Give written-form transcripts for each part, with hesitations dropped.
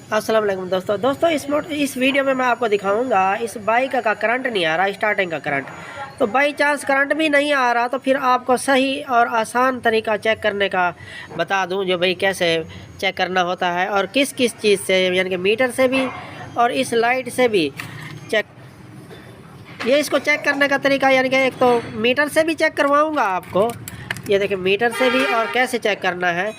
अस्सलाम वालेकुम दोस्तों इस वीडियो में मैं आपको दिखाऊंगा इस बाइक का करंट नहीं आ रहा, स्टार्टिंग का करंट। तो बाई चांस करंट भी नहीं आ रहा तो फिर आपको सही और आसान तरीका चेक करने का बता दूं, जो भाई कैसे चेक करना होता है और किस किस चीज़ से, यानी कि मीटर से भी और इस लाइट से भी चेक। ये इसको चेक करने का तरीका, यानी कि एक तो मीटर से भी चेक करवाऊँगा आपको, ये देखिए मीटर से भी और कैसे चेक करना है,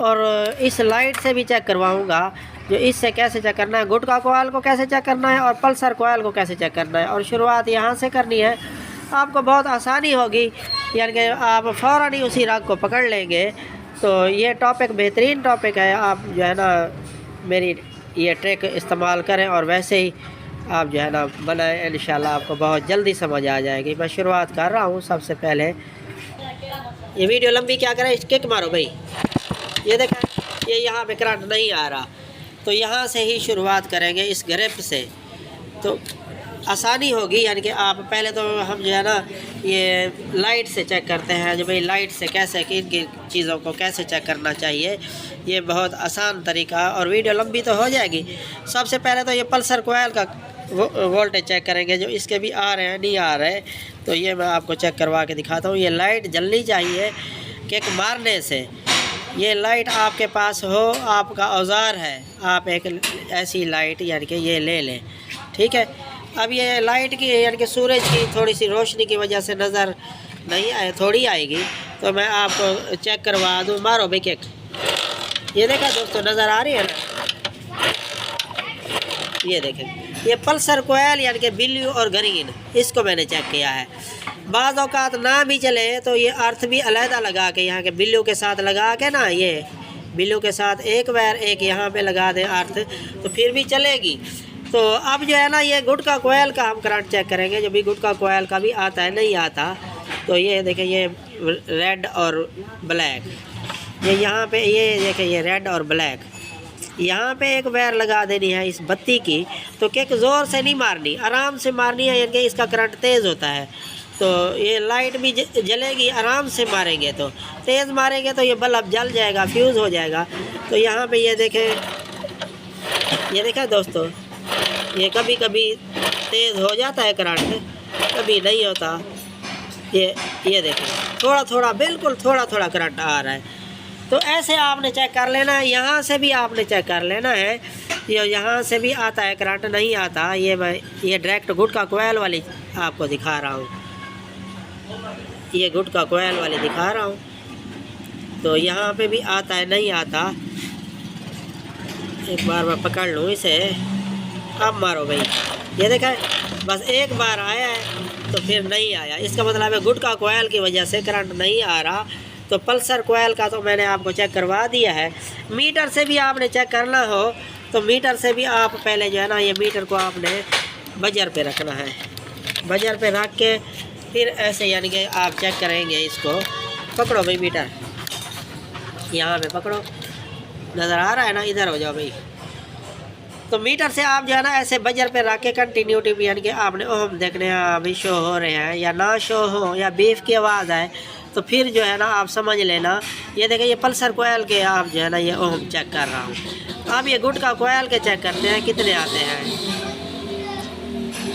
और इस लाइट से भी चेक करवाऊँगा जो इससे कैसे चेक करना है, गुटका कोयल को कैसे चेक करना है और पल्सर कोयल को कैसे चेक करना है। और शुरुआत यहाँ से करनी है, आपको बहुत आसानी होगी, यानी कि आप फ़ौरन ही उसी राग को पकड़ लेंगे। तो ये टॉपिक बेहतरीन टॉपिक है, आप जो है ना मेरी ये ट्रिक इस्तेमाल करें और वैसे ही आप जो है ना बनाएं, इंशाल्लाह आपको बहुत जल्दी समझ आ जाएगी। मैं शुरुआत कर रहा हूँ। सबसे पहले ये वीडियो लंबी क्या करें, किक मारो भाई। ये देखें, ये यहाँ पे करंट नहीं आ रहा, तो यहाँ से ही शुरुआत करेंगे इस ग्रिप से, तो आसानी होगी। यानी कि आप पहले तो हम जो है ना ये लाइट से चेक करते हैं, जो भाई लाइट से कैसे किन किन चीज़ों को कैसे चेक करना चाहिए। ये बहुत आसान तरीका, और वीडियो लंबी तो हो जाएगी। सबसे पहले तो ये पल्सर कोयल का वोल्टेज चेक करेंगे, जो इसके भी आ रहे हैं नहीं आ रहे, तो ये मैं आपको चेक करवा के दिखाता हूँ। ये लाइट जलनी चाहिए किक मारने से। ये लाइट आपके पास हो, आपका औजार है, आप एक ऐसी लाइट यानी कि ये ले लें, ठीक है। अब ये लाइट की यानी कि सूरज की थोड़ी सी रोशनी की वजह से नज़र नहीं आए, थोड़ी आएगी, तो मैं आपको चेक करवा दूँ। मारो भाई किक। ये देखा दोस्तों, नज़र आ रही है ना, ये देखें, ये पल्सर कोयल यानी कि ब्लू और ग्रीन, इसको मैंने चेक किया है। बाज़ औक़ात ना भी चले तो ये अर्थ भी अलहदा लगा के, यहाँ के ब्लू के साथ लगा के ना, ये ब्लू के साथ एक वायर एक यहाँ पे लगा दें अर्थ, तो फिर भी चलेगी। तो अब जो है ना ये गुटका कोयल का हम करंट चेक करेंगे, जो भी गुटका कोयल का भी आता है नहीं आता। तो ये देखें, ये रेड और ब्लैक, ये यहाँ पे ये देखें, ये रेड और ब्लैक, यहाँ पे एक वायर लगा देनी है इस बत्ती की। तो किक ज़ोर से नहीं मारनी, आराम से मारनी है, यानी कि इसका करंट तेज़ होता है, तो ये लाइट भी जलेगी। आराम से मारेंगे तो, तेज़ मारेंगे तो ये बल्ब जल जाएगा, फ्यूज़ हो जाएगा। तो यहाँ पे ये देखें, ये देखा दोस्तों, ये कभी तेज़ हो जाता है करंट, कभी नहीं होता। ये देखें, थोड़ा थोड़ा, बिल्कुल थोड़ा थोड़ा करंट आ रहा है। तो ऐसे आपने चेक कर लेना है। यहाँ से भी आपने चेक कर लेना है, ये यहाँ से भी आता है करंट, नहीं आता। ये मैं ये डायरेक्ट गुटका कोयल वाली आपको दिखा रहा हूँ, ये गुटका कोयल वाली दिखा रहा हूँ। तो यहाँ पे भी आता है नहीं आता। एक बार मैं पकड़ लूँ इसे, अब मारो भाई। ये देखा है, बस एक बार आया है तो फिर नहीं आया, इसका मतलब है गुटका कोयल की वजह से करंट नहीं आ रहा। तो पल्सर कोयल का तो मैंने आपको चेक करवा दिया है। मीटर से भी आपने चेक करना हो तो मीटर से भी आप पहले जो है ना, ये मीटर को आपने बजर पे रखना है, बजर पे रख के फिर ऐसे यानी कि आप चेक करेंगे इसको। पकड़ो भाई मीटर, यहाँ पे पकड़ो, नज़र आ रहा है ना, इधर हो जाओ भाई। तो मीटर से आप जो है ना ऐसे बजर पे रख के कंटिन्यूटी यानी कि आपने ओम देखने अभी शो हो रहे हैं या ना शो हो, या बीफ की आवाज़ आए, तो फिर जो है ना आप समझ लेना। ये देखें, ये पल्सर कोयल के आप जो है ना ये ओम चेक कर रहा हूँ। अब ये गुटका कोयल के चेक करते हैं कितने आते हैं।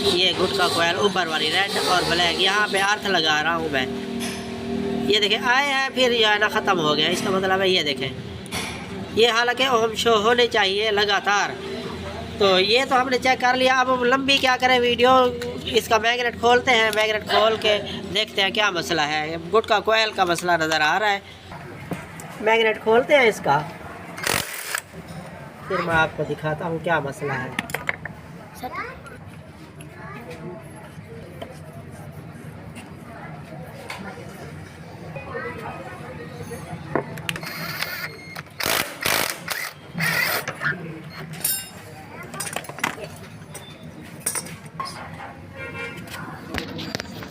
ये गुटका कोयल ऊपर वाली रेड और ब्लैक, यहाँ पे अर्थ लगा रहा हूँ मैं। ये देखें आए हैं, फिर जो है ना ख़त्म हो गया, इसका मतलब है ये देखें, ये हालांकि ओम शो होने चाहिए लगातार। तो ये तो हमने चेक कर लिया। अब हम लंबी क्या करें वीडियो, इसका मैग्नेट खोलते हैं, मैग्नेट खोल के देखते हैं क्या मसला है। गुटका कोयल का मसला नज़र आ रहा है, मैग्नेट खोलते हैं इसका, फिर मैं आपको दिखाता हूँ क्या मसला है।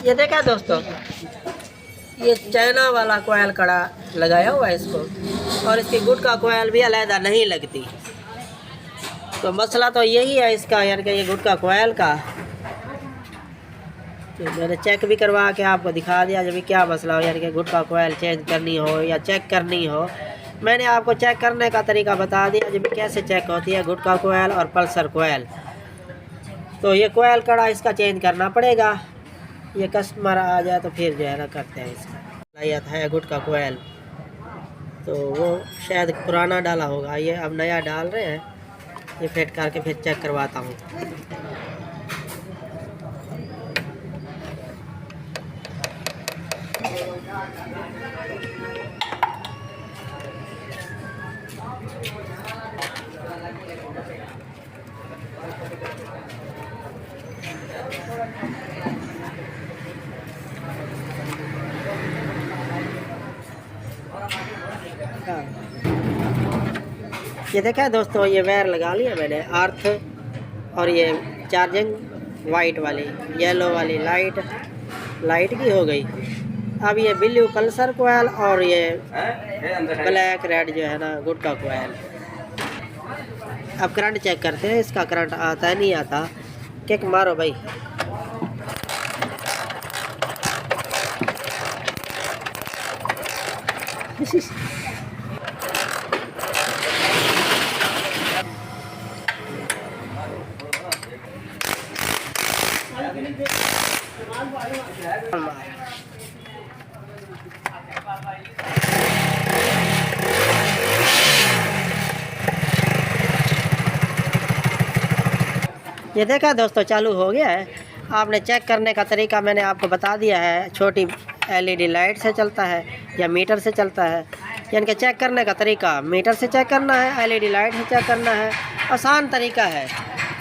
ये देखा दोस्तों, ये चाइना वाला कोयल कड़ा लगाया हुआ है इसको, और इसकी गुटका कोयल भी अलहदा नहीं लगती। तो मसला तो यही है इसका, यानी कि ये गुटका कोयल का। तो मैंने चेक भी करवा के आपको दिखा दिया जब भी क्या मसला हो, यानी कि गुटका कोयल चेंज करनी हो या चेक करनी हो मैंने आपको चेक करने का तरीका बता दिया जब कैसे चेक होती है गुटका कोयल और पल्सर कोयल। तो ये कोयल कड़ा इसका चेंज करना पड़ेगा। ये कस्टमर आ जाए तो फिर जो है ना करते हैं इसका। लाया था गुटका कोयल, तो वो शायद पुराना डाला होगा, ये अब नया डाल रहे हैं। ये फिट करके फिर चेक करवाता हूँ। ये देखा है दोस्तों, ये वायर लगा लिया मैंने अर्थ, और ये चार्जिंग वाइट वाली, येलो वाली लाइट की हो गई। अब ये ब्लू पल्सर कोयल और ये ब्लैक रेड जो है ना गुटका कोयल। अब करंट चेक करते हैं, इसका करंट आता है नहीं आता। किक मारो भाई। ये देखा दोस्तों, चालू हो गया है। आपने चेक करने का तरीका मैंने आपको बता दिया है। छोटी एलईडी लाइट से चलता है या मीटर से चलता है, यानी कि चेक करने का तरीका मीटर से चेक करना है, एलईडी लाइट से चेक करना है। आसान तरीका है।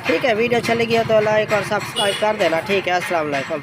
ठीक है, वीडियो अच्छी लगी है तो लाइक और सब्सक्राइब कर देना। ठीक है, अस्सलाम वालेकुम।